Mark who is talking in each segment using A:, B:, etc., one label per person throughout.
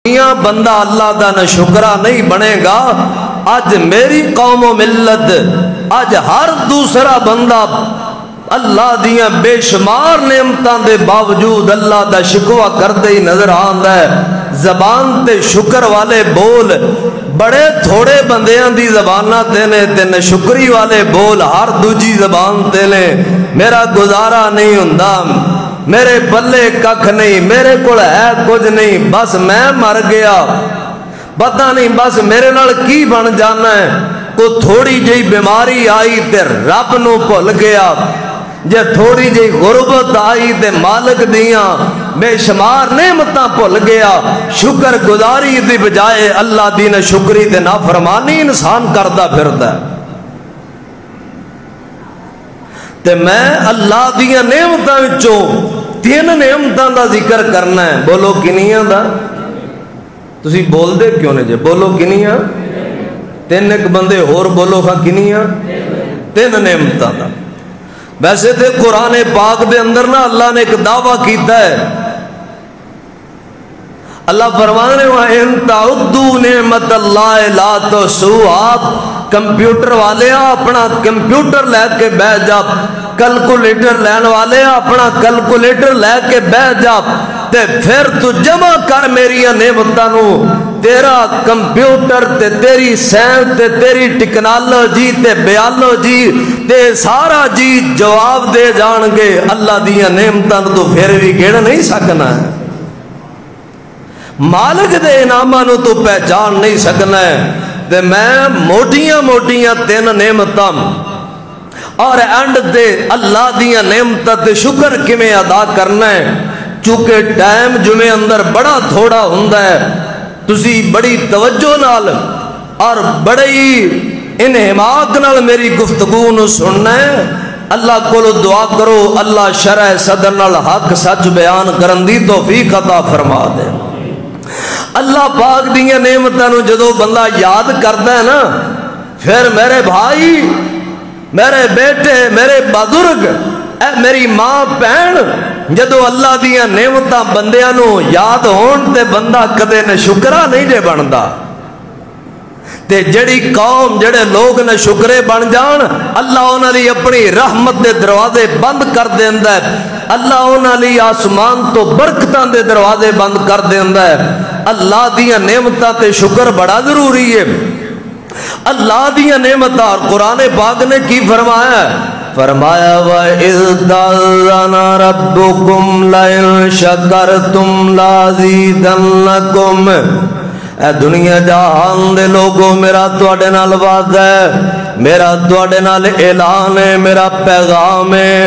A: میاں بندہ اللہ دا نہ شکرہ نہیں بنے گا. آج میری قوم و ملت، آج ہر دوسرا بندہ اللہ دیاں بے شمار نعمتاں دے باوجود اللہ دا شکوہ کرتے ہی نظر آندا ہے. زبان تے شکر والے بول بڑے تھوڑے بندیاں دی زباناں تے نے، تے نہ شکری والے بول ہر دوجی زبان تے نے. میرا گزارا نہیں ہوندا، میرے پلے ککھ نہیں، میرے کول ہے کچھ نہیں، بس میں مر گیا، پتہ نہیں بس میرے نال کی بن جانا ہے. کو تھوڑی جی بیماری آئی تے رب نو بھول گیا، جے تھوڑی جی غربت آئی تے مالک دیاں بے شمار نعمتاں بھول گیا. شکر گزاری دی بجائے اللہ دی نہ شکری تے نافرمانی انسان کردا پھردا ہے. تے میں اللہ دیاں نعمتاں وچوں تین نعمتاں دا ذکر کرنا ہے. بولو کنیاں دا؟ تسی بول دے کیوں نہیں جے؟ بولو کنیاں؟ تین ایک بندے اور بولو ہاں کنیاں؟ تین نعمتاں دا. ویسے تے قرآن پاک دے اندر نا اللہ نے ایک دعویٰ کیتا ہے. اللہ فرمانے وَإِن تَعُدُّوا نِعْمَتَ اللَّهِ لَا تُحْصُوهَا. کمپیوٹر والے اپنا کمپیوٹر لے کے بیٹھ جا، کیلکولیٹر لین والے اپنا کیلکولیٹر لے کے بیٹھ جا تے پھر تو جمع کر میری نعمتاں نو. تیرا کمپیوٹر تے تیری سائنس تے تیری ٹیکنالوجی تے بیالوجی تے سارا جی جواب دے جان گے. اللہ دیاں نعمتاں تو پھر بھی گن نہیں سکنا ہے، مالک دے انعاماں نو تو پہچان نہیں سکنا ہے. تے میں موٹیاں موٹیاں تین نعمتاں اور اینڈ تے اللہ دیاں نعمتاں تے شکر کیویں ادا کرنا ہے. چونکہ ٹائم جمعے اندر بڑا تھوڑا ہوندا ہے، تسی بڑی توجہ نال اور بڑی انہماک نال میری گفتگو نو سننا ہے. اللہ کو دعا کرو اللہ شرح صدر نال حق سچ بیان کرن دی توفیق عطا فرما دے. اللہ پاک دیاں نعمتاں نو جدو بندہ یاد کردا ہے نا، پھر میرے بھائی، میرے بیٹے، میرے بزرگ، اے میری ماں بہن، جدو اللہ دیاں نعمتاں بندیاں نو یاد ہون تے بندہ کدے نہ شکرا نہیں جے بندا. تے جڑی قوم جڑے لوگ نہ شکرے بن جان اللہ انہاں لئی اپنی رحمت دے دروازے بند کر دیندا ہے. اللہ انہاں لئی آسمان تو برکتاں دے دروازے بند کر دیندا ہے. اللہ دیاں نعمتاں تے شکر بڑا ضروری ہے. اللہ دیاں نعمتاں اور قرآن پاک نے کی فرمایا ہے؟ فرمایا وَإِذْ تَأَذَّنَ رَبُّكُمْ لَئِن شَكَرْتُمْ لَأَزِيدَنَّكُمْ. اے دنیا جہان دے لوگوں، میرا تواڈے نال وعدہ ہے، میرا تواڈے نال اعلان ہے، میرا پیغام ہے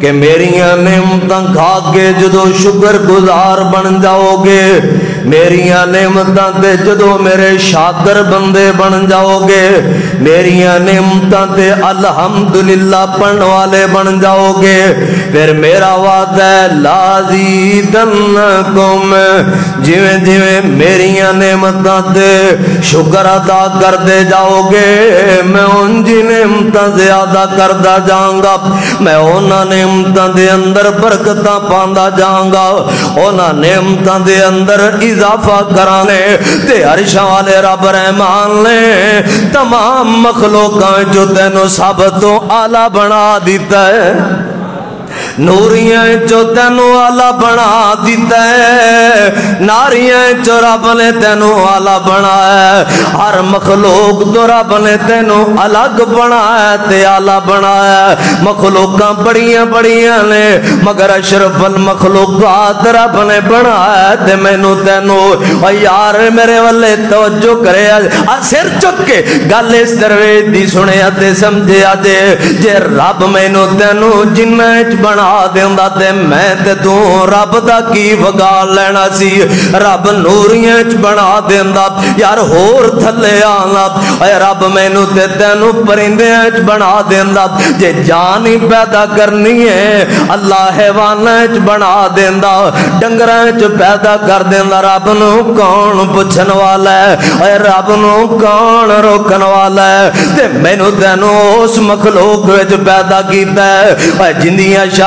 A: کہ میریاں نعمتاں کھا کے جدو شکر گزار بن جاؤ گے، میریاں نعمتاں تے جدو میرے شاکر بندے بن جاؤ گے، میریاں نعمتاں تے الحمدللہ پڑھن والے بن جاؤ گے، پھر میرا وعدہ ہے لازیدنکم. جویں جویں میریاں نعمتاں تے شکر ادا کرتے جاؤ گے، میں ان جی نعمتاں زیادہ کردا جاؤں گا، میں انہاں نعمتاں دے اندر برکتاں پاندا جاؤں گا، انہاں نعمتاں دے اندر اضافہ کرانے. تے عرشاں والے رب رحمان نے تمام مخلوقاں جو تینوں سب تو اعلیٰ بنا دیتا ہے، نوریاں جو تینوں آلہ بنا دیتا ہے، ناریاں جو رب نے تینوں آلہ بنا ہے، ہر مخلوق تو رب نے تینوں الگ بنا ہے تے آلہ بنا ہے. مخلوقاں بڑیاں بڑیاں نے مگر اشرف المخلوقات رب نے بنا ہے. تے مینوں تینوں او یار میرے والے توجہ کرے، سر چک کے گل اس درویش دی سنیا تے سمجھیا جے رب مینوں تینوں جنہ بنا دیندا تے میں تے تو رب دا کی وگا لینا سی. رب نوریاں چ بنا دیندا یار ہور تھلے آنا، اے رب مینوں تے تینوں پرندیاں چ بنا دیندا. جے جان ہی پیدا کرنی ہے اللہ حیواناں چ بنا دیندا، ڈنگراں چ پیدا کر دیندا. رب نو کون پوچھن والا ہے؟ اے رب نو کون روکن والا ہے؟ تے مینوں تینوں اس مخلوق وچ پیدا کیتا ہے. اے جندیاں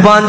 A: 5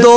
A: 2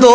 A: 2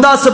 A: 10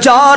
A: 4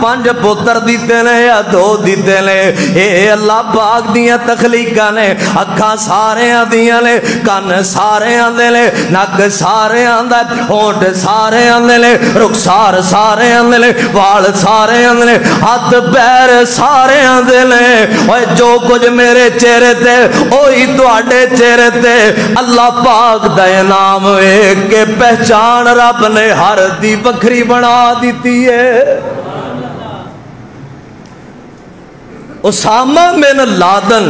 A: 5 پتر دیتے نے یا دو دیتے نے، اے اللہ پاک دیاں تخلیقاں نے۔ اکھاں سارے دیاں نے، کان سارے آندے نے، نک سارے آندا، ہونٹ سارے آندے نے، رخسار سارے آندے نے، وال سارے آندے نے، ہاتھ پیر سارے آندے نے۔ اوے جو کچھ میرے چہرے تے اوہی تواڈے چہرے تے، اللہ پاک دا انعام ویکھ کے پہچان رب نے ہر دی وکھری بنا دیتی ہے۔ اسامہ بن لادن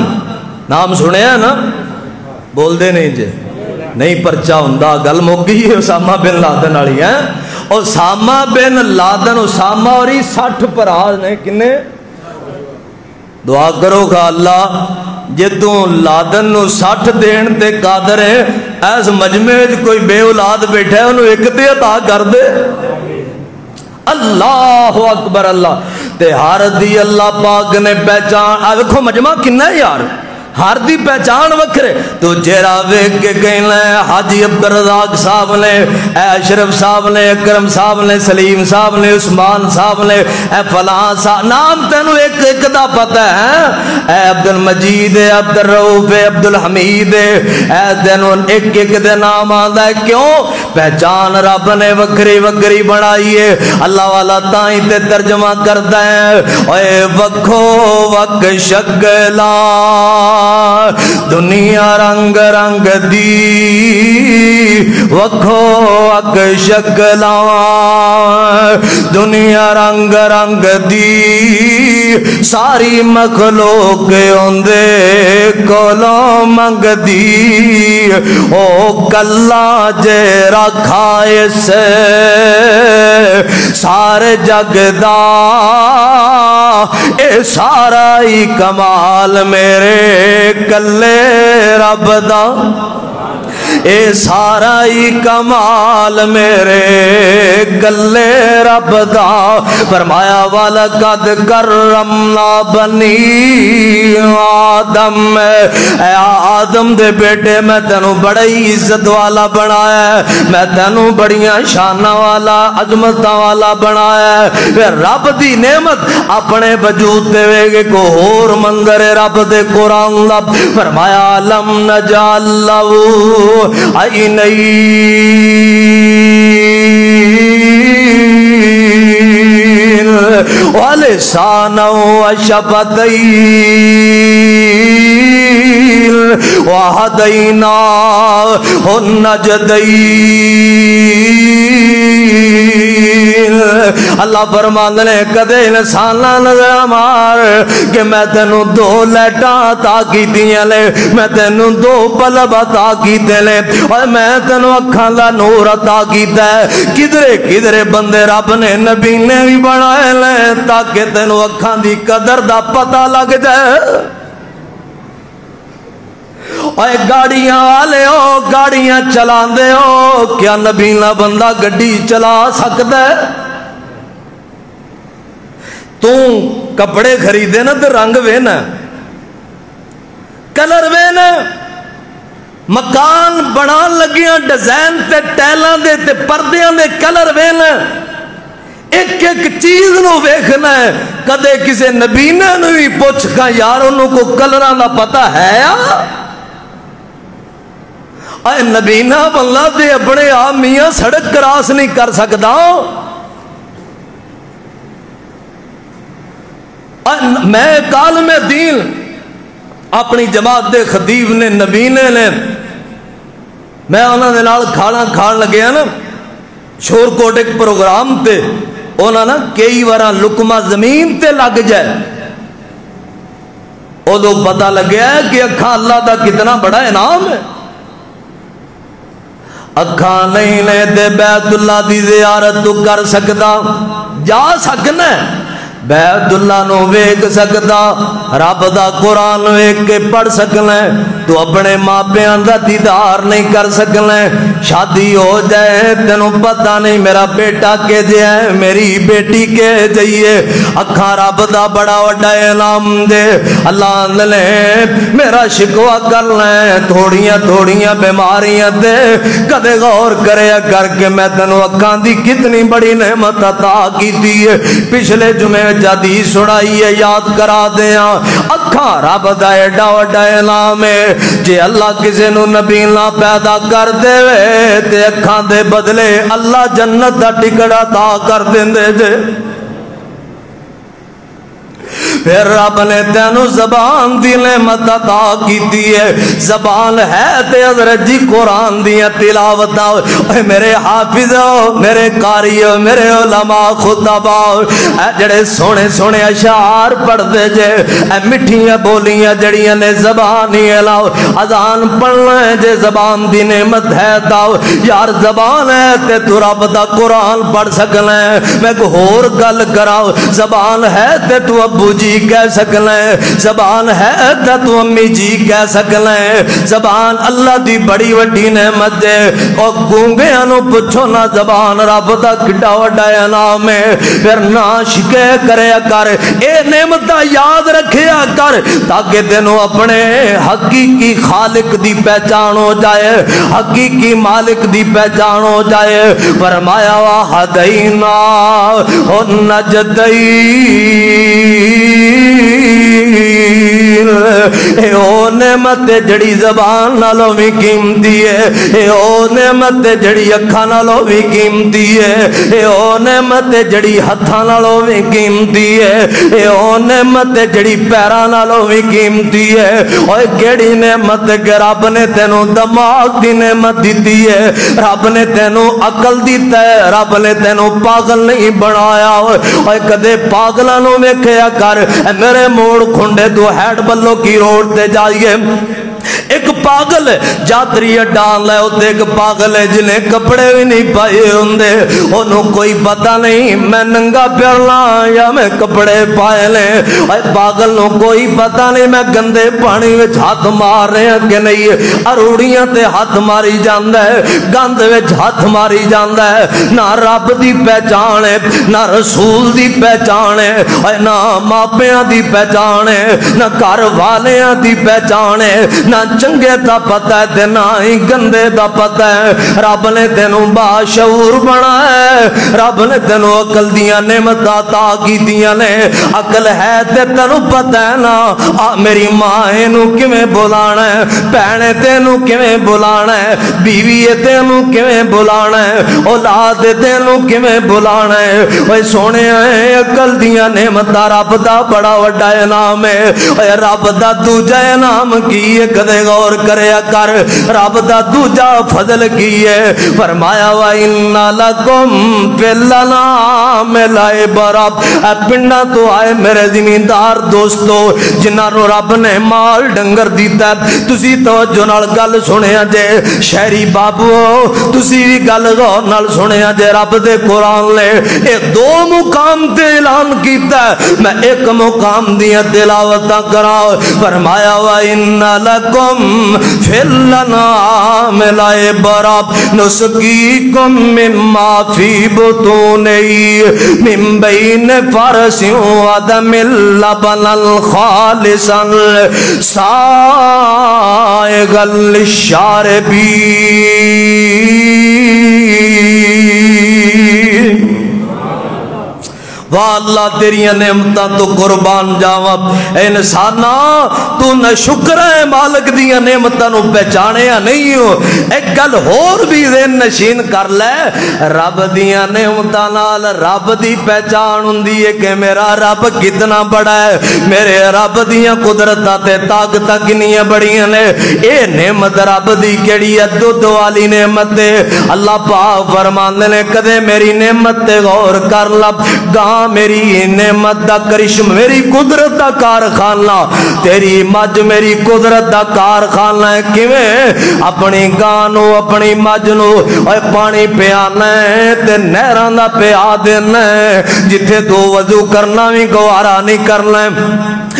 A: نام سنیا نا؟ بول دے نہیں جے، نہیں پرچہ ہوندا، گل مک گئی ہے اسامہ بن لادن والی ہے۔ اسامہ بن لادن، اسامہ اور 60 پراز نے، کنے؟ دعا کرو گا اللہ جے تو لادن نو 60 دین تے قادر ہے، ایس مجمع کوئی بے اولاد بیٹھا ہے انہوں ایک تے عطا کر دے۔ اللہ اکبر اللہ تے ہر دی اللہ پاک نے پہچان، آوکھو مجمع کنا ہے یار، ہر دی پہچان وکھرے۔ تو جیرا ویک کے کہنا ہے حاجی عبدالرزاق صاحب نے، اے اشرف صاحب نے، اکرم صاحب نے، سلیم صاحب نے، عثمان صاحب نے، اے فلاں صاحب، نام تینوں ایک ایک دا پتہ ہے، اے عبدالمجید، اے عبدالرؤف، اے عبدالحمید، اے تینوں ایک ایک دے نام آندا ہے۔ کیوں؟ پہچان رب نے وکری وکری بنائی ہے۔ اللہ والا تائیں تے ترجمہ کرتا ہے، اے وکھو وک شکلا دنیا رنگ رنگ دی، وکھو اک شکلاں دنیا رنگ رنگ دی، ساری مخلوق اوندے کولوں منگ دی، او کلا جے رکھائے سے سارے جگ دا، اے سارا ہی کمال میرے کلے رب دا، اے سارا ہی کمال میرے کلے رب دا۔ فرمایا وَلَقَدْ كَرَّمْنَا بَنِي آدم، اے آدم دے بیٹے میں تینوں بڑی عزت والا بنایا ہے، میں تینوں بڑیاں شانہ والا عظمتہ والا بنایا ہے۔ پھر رب دی نعمت اپنے وجود دے وے کو اور منظر رب دے قرآن لب فرمایا لم نجعل لہو عینین ولسانا وشفتین وہدیناہ النجدین۔ اللہ فرماندے نے کدے انسان نظر مار کہ میں تینوں دو لیٹاں عطا کیتیاں لے، میں تینوں دو پلب عطا کیتے لے، اور میں تینوں اکھاں دا نور عطا کیتا ہے۔ کدھرے کدھرے بندے رب نے نبی نے بھی بنائے لے تاکہ تینوں اکھاں دی قدر دا پتہ لگ جائے۔ اے گاڑیاں والے ہو، گاڑیاں چلان دے ہو، کیا نبی نہ بندہ گڈی چلا سکتا ہے؟ تو کپڑے خریدے نا تو رنگ وینا، کلر وینا، مکان بنا لگیاں ڈیزائن تے ٹیلاں دے تے پردیاں دے کلر وینا، ایک ایک چیز نو ویکھنا ہے۔ کدے کسے نبی نے بھی پوچھ کا یار انہوں کو کلراں دا پتہ ہے یا؟ اے نبینا بندہ دے اپنے آپ میاں سڑک کراس نہیں کر سکتا۔ میں کالم دین اپنی جماعت دے خطیب نے نبینے نے میں انہوں نے نال کھانا کھان لگیا نا شور کوٹ ایک پروگرام تے انہوں نے کئی وارا لکمہ زمین تے لگ جائے وہ لوگ پتہ لگیا ہے کہ اکھا اللہ دا کتنا بڑا انعام ہے۔ اکھا نہیں لے دے بیت اللہ دی زیارت تو کر سکتا، جا سکنا ہے بیت اللہ نو ویک سکتا، رب دا قرآن ویک کے پڑھ سکنا ہے، تو اپنے ماں پیان دا دیدار نہیں کر سکنا ہے۔ شادی ہو جائے تینوں پتہ نہیں میرا بیٹا کے جائے میری بیٹی کے جائیے، اکھاں رب دا بڑا وڈا انعام دے۔ اللہ نے میرا شکوہ کرنا ہے تھوڑیاں تھوڑیاں بیماریاں دے، کدے غور کرے کر کے میں تینوں اکھاں دی کتنی بڑی نعمت عطا کی دی ہے۔ پچھلے جمعے وچ حدیث سنائی ہے یاد کرا دیاں اکھاں رب دا ایڈا وڈا انعام ہے جے اللہ کسے نو نبی نہ پیدا کر دے تے اکھاں دے بدلے اللہ جنت دا ٹکڑا عطا کر دیندے جے پھر رب نے تینوں زبان دی نعمت عطا کیتی ہے زبان ہے تے حضرت جی قرآن دی تلاوت اے میرے حافظو میرے قاریو میرے علماء خطباء اے جڑے سونے سونے اشعار پڑھ دے جے اے مٹھیاں بولیاں جڑیاں نے زبان ہی لاؤ اذان پڑھنا ہے جے زبان دی نعمت ہے تاؤ یار زبان ہے تے تو رب دا قرآن پڑھ سکنا ہے میں کو ہور گل کراؤ زبان ہے تے تو ابو جی کہہ سکنا ہے زبان ہے تو امی جی کہہ سکنا ہے زبان اللہ دی بڑی وڈی نعمت ہے اور گونگیاں نو پوچھو نا زبان رب دا کڈا وڈا انعام ہے پھر نہ شکے کریا کر اے نعمت یاد رکھیا کر تاکہ تینوں اپنے حقیقی خالق دی پہچان ہو جائے حقیقی مالک دی پہچان ہو جائے فرمایا وَحَدَيْنَا اے او نعمت جڑی زبان نالوں بھی قیمتی ہے اے او نعمت جڑی اکھاں نالوں بھی قیمتی ہے اے او نعمت جڑی ہتھاں نالوں بھی قیمتی ہے اے او نعمت جڑی پیراں نالوں بھی قیمتی ہے اوے کیڑی نعمت کہ رب نے تینوں دماغ دی نعمت دتی ہے رب نے تینوں عقل دتا ہے رب نے تینوں پاگل نہیں بنایا اوے کدے پاگلاں نوں ویکھیا کر اے میرے موڑ کھنڈے تو ہیڈ بلو کی روڈ تے جائیے ایک پاگل جاتری ڈال لے ہوتے ایک پاگل ہے جنہیں کپڑے بھی نہیں پائے ہوندے انہوں کوئی پتہ نہیں میں ننگا پھرنا یا میں کپڑے پائے لیں اے پاگل نو کوئی پتہ نہیں میں گندے پانی وچ ہاتھ مار رہے ہیں کہ نہیں اروڑیاں تے ہاتھ ماری جاندہ ہے گند وچ ہاتھ ماری جاندہ ہے نہ رب دی پہچان ہے نہ رسول دی پہچان ہے نہ ماپیاں دی پہچان ہے نہ گھر والیاں دی پہچان ہے نہ چنگے دا پتہ ہے تے نہ ہی گندے دا پتہ ہے رب نے تینوں باشعور بنا ہے رب نے تینوں عقل دیاں نعمت عطا کیتیاں نے عقل ہے تے تینوں پتہ ہے نا میری ماں نو کیویں بلانا ہے بہنے تینوں کیویں بلانا ہے بیوی تینوں کیویں بلانا ہے اولاد تینوں کیویں بلانا ہے اوے سونے عقل دیاں نعمت رب دا بڑا وڈا انعام ہے اوے رب دا دوجا انعام کی ہے کدے غور کریا کر رب دا دوجا فضل کی ہے فرمایا وَإِنَّ لَكُمْ فِي الْأَنْعَامِ لَعِبْرَةً اے پنڈا تو آئے میرے زمیندار دوستو جنہاں نو رب نے مال ڈنگر دیتا ہے تسی توجہ نال گل سنیا جے شہری بابو تسی بھی گل غور نال سنیا جے رب دے قرآن لے اے دو مقام تے اعلان کیتا ہے میں ایک مقام دیا تلاوتاں کراؤ فرمایا وَإِنَّ لَكُمْ فِي الْأَنْعَامِ لَعِبْرَةً نُسْقِيكُم مِّمَّا فِي بُطُونِهِ مِن بَيْنِ فَرْثٍ وَدَمٍ لَبَنًا خَالِصًا سَائِغًا لِلشَّارِبِينَ واہ اللہ تیریاں نعمتاں تو قربان جاواں اے انسانا تو نہ شکر ہے مالک دیاں نعمتاں نو پہچانیا نہیں ہو ایک گل ہور بھی ذہن نشین کر لے رب دیاں نعمتاں نال رب دی پہچان ہوندی ہے کہ میرا رب کتنا بڑا ہے میرے رب دیاں قدرتاں تے طاقتاں کنیاں بڑیاں نے اے نعمت رب دی کیڑی ہے دودھ والی نعمت ہے اللہ پاک فرماندے نے کدے میری نعمت تے غور کر لب گاں میری نعمت دا کرشم میری قدرت دا کارخانہ تیری مجھ میری قدرت دا کارخانہ ہے کیویں اپنی گانو اپنی مجھنو اے پانی پیانا ہے تے نہران دا پیا دینا ہے جتھے تو وضو کرنا بھی گوارا نہیں کرنا ہے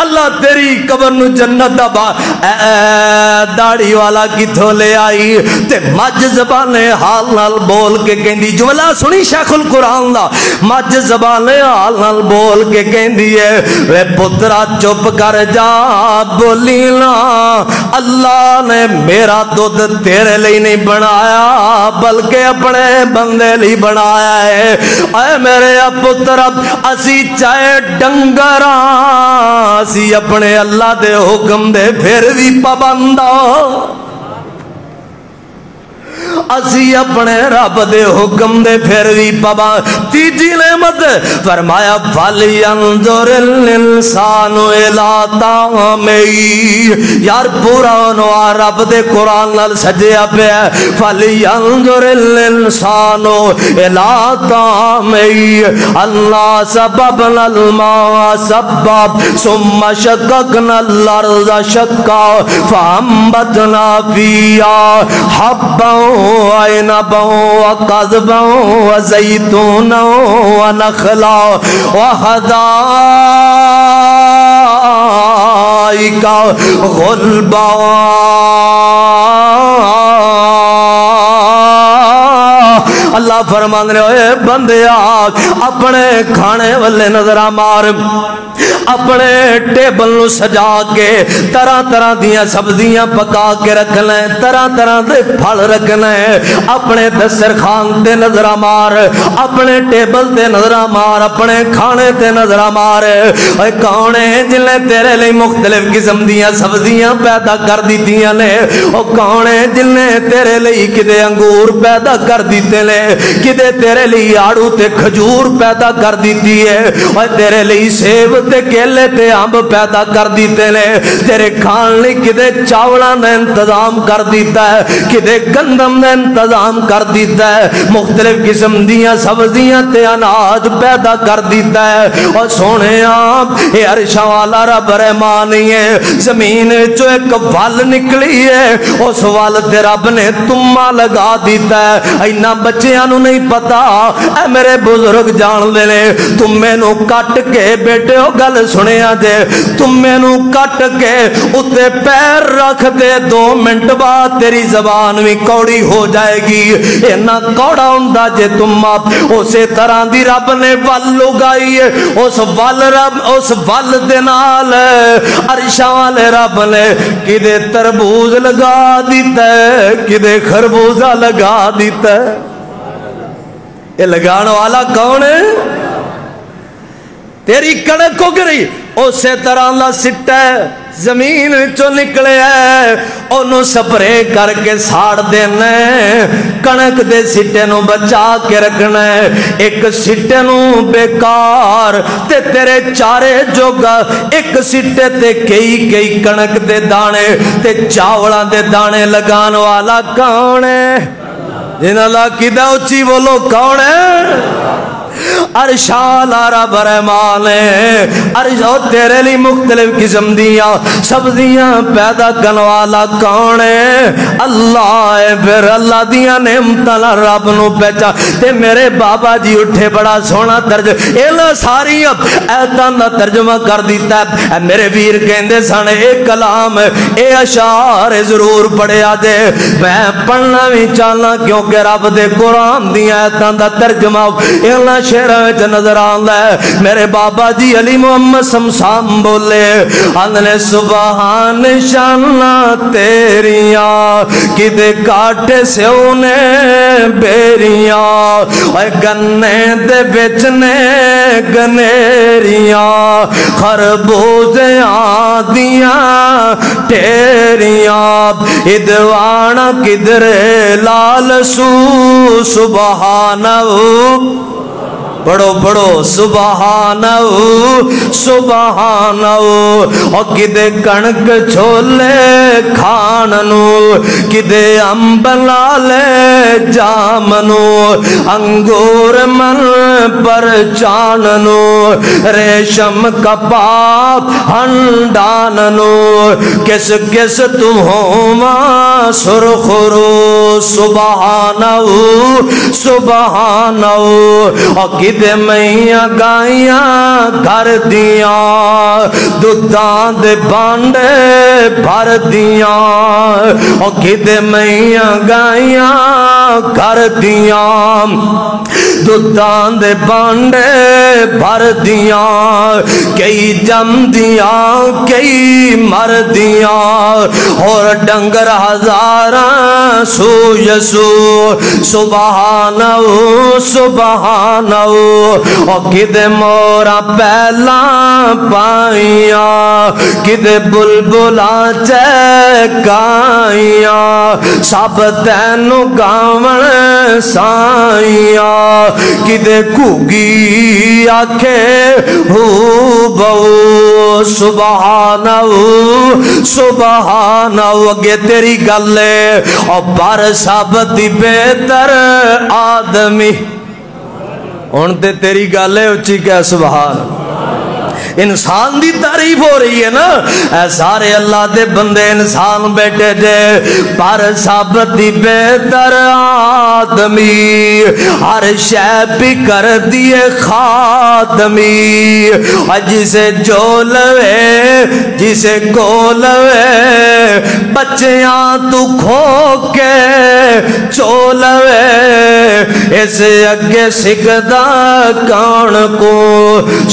A: اللہ تیری قبر نو جنت دا باغ داڑھی والا کتھوں لے آئی تے مجھ زبان حال نال بول کے کہندی جملہ سنی شیخ القرآن دا مجھ زبان حال نال بول کے کہندی ہے وے پترا چپ کر جا بولی نا اللہ نے میرا دودھ تیرے لئی نہیں بنایا بلکہ اپنے بندے لئی بنایا ہے اے میرے پتر اسی چاہے ڈنگراں اسی اپنے اللہ دے حکم دے پھر بھی پابندہ اسی اپنے رب دے حکم دے پھر بھی پابند تیجی نعمت فرمایا فَلْيَنْظُرِ الْإِنسَانُ إِلَىٰ طَعَامِهِ یار پورا انوار رب دے قرآن نال سجیا پیا فَلْيَنْظُرِ الْإِنسَانُ إِلَىٰ طَعَامِهِ أَنَّا سَبَبْنَا الْمَاءَ سَبًّا ثُمَّ شَقَقْنَا الْأَرْضَ شَقًّا فَأَنبَتْنَا فِيهَا حَبًّا وعنبا وقضبا وزيتونا ونخلا وحدائق غلبا اللہ فرمان رہے ہوئے بندے اپنے کھانے والے نظرہ مار اپنے ٹیبل نو سجا کے طرح طرح دیاں سبزیاں پکا کے رکھ لیں طرح طرح دے پھل رکھ لیں اپنے دسترخوان تے نظرہ مار اپنے ٹیبل تے نظرہ مار اپنے کھانے تے نظرہ مار اے کانے جنہیں تیرے لئے مختلف قسم دیاں سبزیاں پیدا کر دیتیاں نے او کانے جنہیں تیرے لئے کدے انگور پیدا کر دیتے لے کدے تیرے لئے آڑو تے کھجور پیدا کر دیتی ہے اور تیرے لئے سیب تے کیلے تے آمب پیدا کر دیتے لے تیرے کھان لئے کدے چاوڑا نے انتظام کر دیتا ہے کدے گندم نے انتظام کر دیتا ہے مختلف قسم دیاں سبزیاں تے اناج پیدا کر دیتا ہے اور سونے آپ یہ عرشہ والا رب رحمانی ہے زمین جو ایک وال نکلی ہے اس وال تے رب نے تمہ لگا دیتا ہے اینا بچیاں نہیں پتا اے میرے بزرگ جان دے لے تم میں نو کٹ کے بیٹے ہو گل سنے آجے تم میں نو کٹ کے اتے پیر رکھ دے 2 منٹ بعد تیری زبان بھی کوڑی ہو جائے گی اینا کوڑا ہوندہ جے تم آپ اسے طرح دی رب نے وال لگائی ہے اس وال رب اس وال دنال عرشہ والے رب نے کدے تربوز لگا دیتا ہے کدے خربوزہ لگا دیتا ہے یہ لگانے والا کون ہے تیری کڑک کو گری اسے طرح اللہ سٹا ہے زمین چو نکلے ہے انہوں سپرے کر کے ساڑ دینا ہے کنک دے سٹے نو بچا کے رکھنا ہے ایک سٹے نو بیکار تے تیرے چارے جوگا ایک سٹے تے کئی کنک دے دانے تے چاوڑا دے دانے لگان والا کون ہے جن اللہ کی دا اچھی بولو کون ہے عرشہ لارا برحمان ہے عرشہ تیرے لی مختلف قسم دیاں سبزیاں پیدا کنوالا کون ہے اللہ ہے پھر اللہ دیاں نعمتاں رب نو پہچا تے میرے بابا جی اٹھے بڑا سونا ترجمہ ایلا ساری ایتاں دا ترجمہ کر دیتا ہے میرے ویر کہندے سانے ایک کلام اے اشعار ضرور پڑھے آجے میں پڑھنا بھی چاہنا کیونکہ رب دے قرآن دیاں ایتاں دا ترجمہ ایلا شہرہ وچ نظر آندا ہے میرے بابا جی علی محمد سمسام بولے اندنے سبحان شانہ تیریاں کدے کاٹے سے انہیں بیریاں اور گنے دے بچنے گنیریاں خربوزیں آدیاں ٹیریاں ادوانا کدرے لال سو سبحانہ بڑو بڑو سبحانہو سبحانہو اور کدے کنک چھولے کھاننو کدے امبلالے جامنو انگور من پر چاننو ریشم کپاپ ہنڈاننو کس کس تم ہوما سرخرو سبحانہو سبحانہو اور کدے میاں گائیاں گھر دیاں دودھاں دے بانڈے بھر دیاں او کدے میاں گائیاں گھر دیاں دودھاں دے بانڈے بھر دیاں کئی جم دیاں کئی مر دیاں اور ڈنگر ہزاراں سو یسو سبحانہ سبحانہ او کدے مورا پہلا پائیاں کدے بلبلا چہکائیاں سب تینو گاون سائیاں کدے کھوگی آکھے ہو بہو سبحانہ سبحانہ اگے تیری گلے اور پر سب دی بہتر آدمی ہن تے تیری گل ہے اچھی کہ سبحان انسان دی تعریف ہو رہی ہے نا اے سارے اللہ دے بندے انسان بیٹھے جے پر سب دی بہتر آدمی ہر شے پی کر دیے خاتمی جسے جو لوے جسے کو لوے بچیاں تو کھو کے چو لوے اس اگے سکھدا کون کو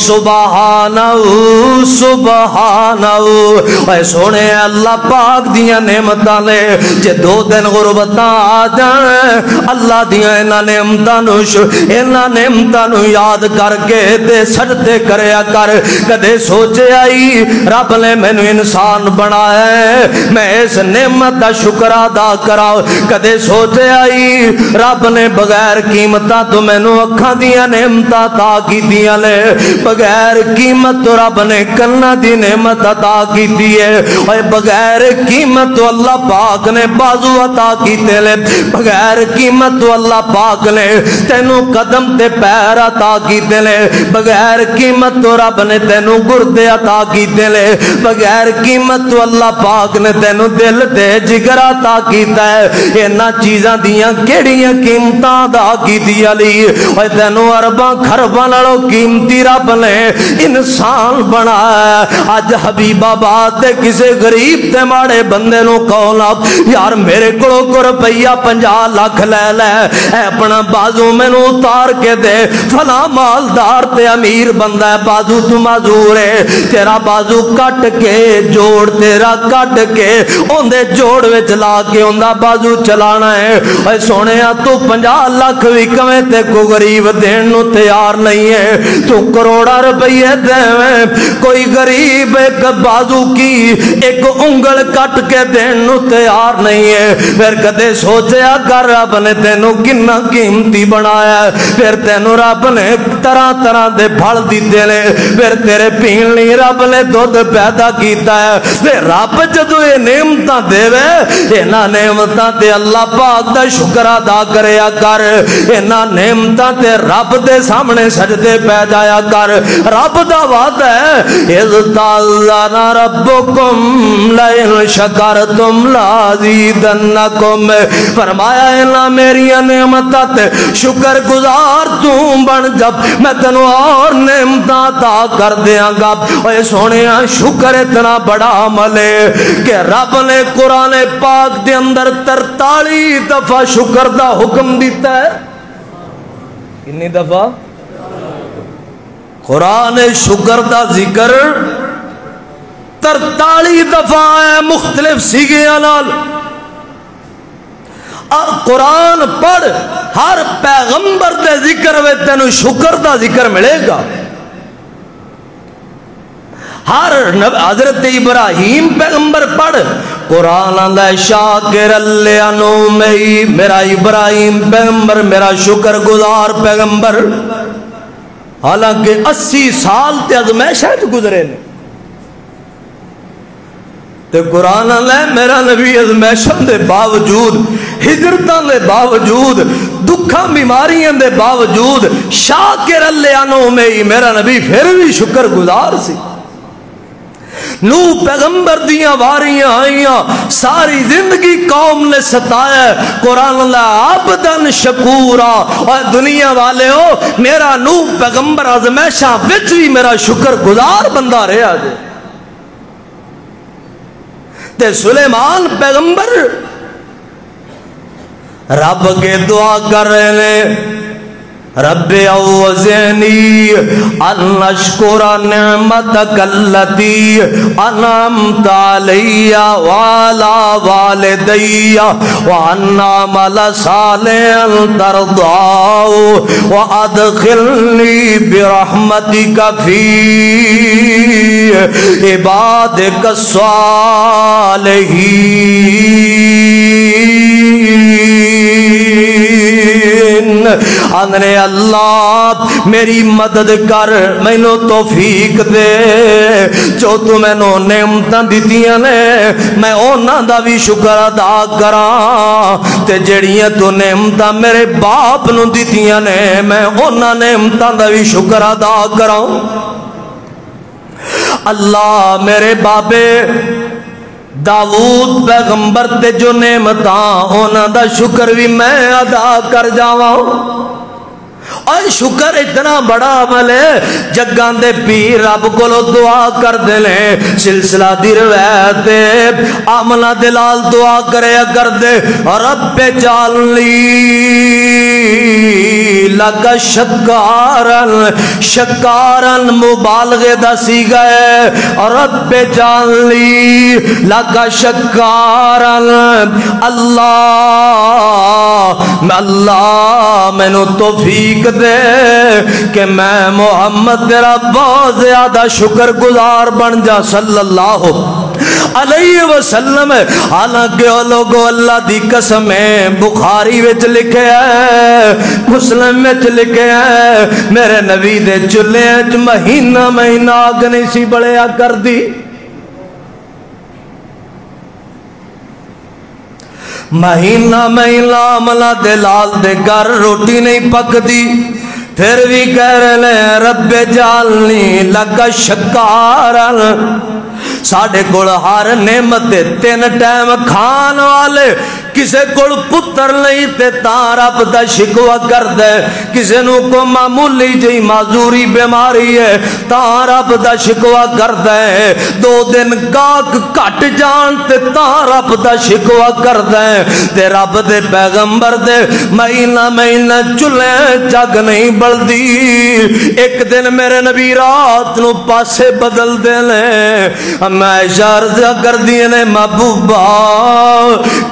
A: سبحانہ سبحانہ اے سونے اللہ پاک دیاں نعمتاں لے جے 2 دن غربتاں آ جان اللہ دیاں انہاں نعمتاں نو یاد کر کے تے سجدے کریا کر کدے سوچے آئی رب نے مینوں انسان بنایا ہے میں اس نعمت دا شکر ادا کراں کدے سوچے آئی رب نے بغیر قیمتاں تو مینوں اکھاں دیاں نعمتاں عطا کیتیاں نے بغیر قیمت تو رب نے کنا دی نعمت عطا کیتی ہے اور بغیر قیمت تو اللہ پاک نے بازو عطا کیتے لے بغیر قیمت تو اللہ پاک نے تینوں قدم تے پیر عطا کیتے لے بغیر قیمت تو رب نے تینوں گردے عطا کیتے لے بغیر قیمت تو اللہ پاک نے تینوں دل تے جگر عطا کیتا ہے انہاں چیزاں دیاں کیڑیاں قیمتاں ادا کیتی علی اور تینوں ارباں خرباں نالوں قیمتی رب نے انسان بنا ہے آج حبیب آباد تے کسے غریب تے ماڑے بندے نو کہنا یار میرے کو روپیہ 50 لاکھ لے لے اے اپنا بازو میں نو اتار کے دے فلاں مالدار تے امیر بندہ ہے بازو تو معذور ہے تیرا بازو کٹ کے جوڑ تیرا کٹ کے اوندے جوڑ وچ لا کے اوندا بازو چلانا ہے اے سونیا تو 50 لاکھ بھی کمیں تے کو غریب دین نو تیار نہیں ہے تو کروڑا روپیے دے کوئی غریب ایک بازو کی ایک انگل کٹ کے دین نو تیار نہیں ہے پھر کدے سوچیا کر رب نے تینوں کنا قیمتی بنایا ہے پھر تینوں رب نے طرح طرح دے پھل دیتے نے پھر تیرے پین لی رب نے دودھ پیدا کیتا ہے پھر رب جدو یہ نعمتاں دے وے انہاں نعمتاں تے اللہ پاک دا شکر ادا کریا کر انہاں نعمتاں تے رب دے سامنے سجدے پہ جایا کر رب دا وعدہ ہے اذ تعاذنا ربکم لئن شکرتم لازیدنکم فرمایا انہاں میری نعمتاں تے شکر گزار تو بن جب میں تینوں اور نعمتاں عطا کر دیاں گا اے سونیا شکر اتنا بڑا عمل ہے کہ رب نے قرآن پاک دے اندر 43 دفعہ شکر دا حکم دیتا ہے کتنی دفعہ قرآن شکر دا ذکر 43 دفعہ ہے مختلف سیگیاں نال اور قرآن پڑھ ہر پیغمبر دے ذکر وے تینوں شکر دا ذکر ملے گا ہر حضرت ابراہیم پیغمبر پڑھ قرآن اللہ شاکر اللہ نومی میرا ابراہیم پیغمبر میرا شکر گزار پیغمبر حالانکہ 80 سال تے ازمائشاں گزرے نے تے قرآن اللہ میرا نبی ازمائشاں دے باوجود ہجرتاں دے باوجود دکھاں بیماریاں دے باوجود شاکر اللہ نومی میرا نبی پھر بھی شکر گزار سی نوح پیغمبر دیاں واریاں آئیاں ساری زندگی قوم نے ستایا قرآن اللہ عبدن شکورا اور دنیا والے ہو میرا نوح پیغمبر آزمائشاں وچ بھی میرا شکر گزار بندہ رہا جے تے سلیمان پیغمبر رب کے دعا کر رہے ہیں رب اوزعنی ان اشکر نعمتک التی انعمت علی وعلی والدی وان اعمل صالحا ترضاه وادخلنی برحمتک فی عبادک الصالحین آندھنے اللہ میری مدد کر میں نو توفیق دے جو تو میں نو نعمتاں دیتیاں نے میں اونا دا بھی شکر ادا کراں تے جڑیاں تو نعمتاں میرے باپ نو دیتیاں نے میں اونا نعمتاں دا بھی شکر ادا کراں اللہ میرے بابے داؤد پیغمبر تے جو نعمتاں اونا دا شکر بھی میں ادا کر جاواں اور شکر اتنا بڑا عمل ہے جگان دے پیر رب کو لو دعا کر دے لیں سلسلہ دی روایت آمنہ دلال دعا کرے کر دے رب جعلنی لگا شکارن مبالغے دسی گئے رب جعلنی لگا شکارن اللہ میں نو توفیق دے کہ میں محمد تیرا بہت زیادہ شکر گزار بن جا صلی اللہ علیہ وسلم حالانکہ وہ لوگوں اللہ دی قسم ہے بخاری وچ لکھے ہے مسلم وچ لکھے ہے میرے نبی دے چلے مہینہ مہینہ آگ نہیں سی بڑھیا کر دی مہینہ مہینہ عملہ دلال دے گھر روٹی نہیں پک دی پھر بھی کہہ رہے ہیں رب جعلنی لگا شکارن ساڑھے گوڑ ہار نعمت تین ٹائم کھان والے کسے گوڑ پتر نہیں تے تاں رب دا شکوہ کر دے کسے نو کو معمولی جی معذوری بیماری ہے تاں رب دا شکوہ کر دے 2 دن گاک کٹ جان تے تاں رب دا شکوہ کر دے تے رب دے پیغمبر دے مہینہ مہینہ چلے جگ نہیں بل دی ایک دن میرے نبی رات نو پاسے بدل دے لیں میں اشارہ کر دیے نے محبوبہ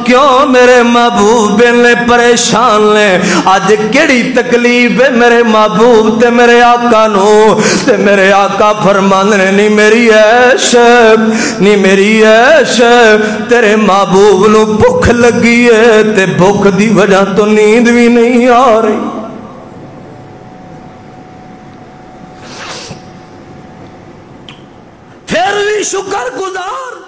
A: کیوں میرے محبوب نے پریشان لے آج کیڑی تکلیف ہے میرے محبوب تے میرے آقا نو تے میرے آقا فرمانے نہیں میری عیش نہیں میری عیش تیرے محبوب نو بھوک لگی ہے تے بھوک دی وجہ تو نیند بھی نہیں آ رہی پھر بھی شکر گزار